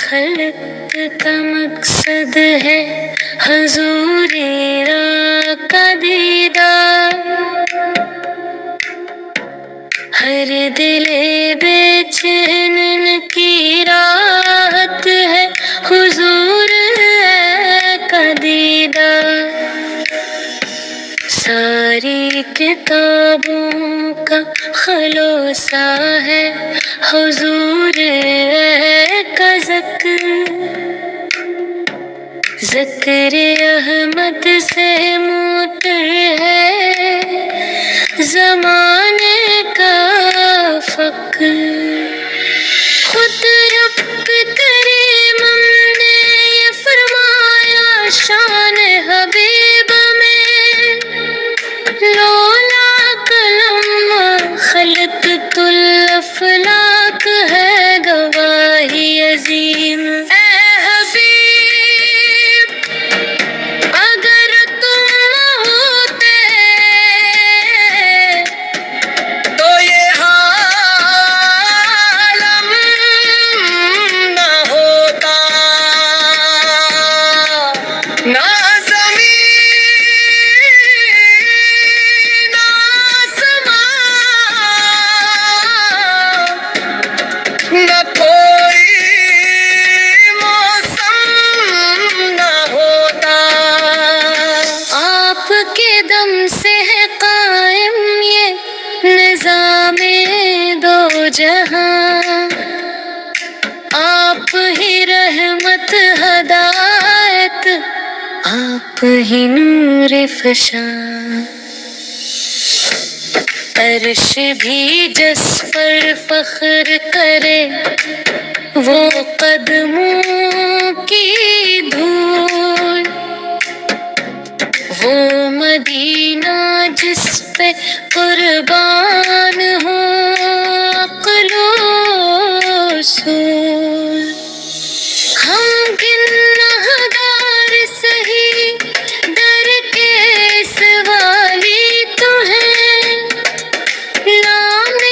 خلق کا مقصد ہے حضور را کا دیدار، ہر دل بے چین کی راحت ہے حضور کا دیدار، ساری کتابوں کا خلاصہ ہے حضور کا ذکر، ذکر احمد سے موتر ہے زمانے کا فقر، خود رب کریم نے یہ فرمایا شان حبیب میں، لولا قلم خلقت الافلاک ہے گواہی عظیم، اے حبیب اگر تم نہ ہوتے تو یہ عالم نہ ہوتا، نہ نہ کوئی موسم نہ ہوتا، آپ کے دم سے ہے قائم یہ نظام دو جہاں، آپ ہی رحمت ہدایت، آپ ہی نور فشاں، عرش بھی جس پر فخر کرے وہ قدموں کی دھول، وہ مدینہ جس پہ قربان ہو عقل و اصول، ہم گنہگار سہی در کے سوالی تو ہیں، نام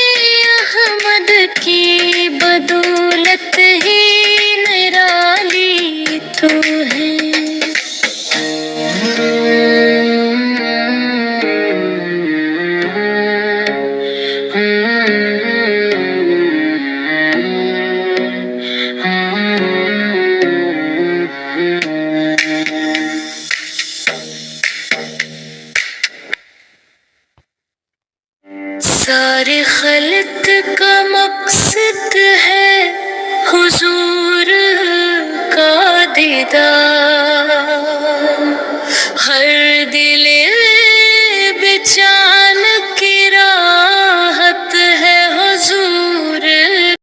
احمد کی بدولت ہی نرالی تو ہے، سارے خلق کا مقصد ہے حضور کا دیدار،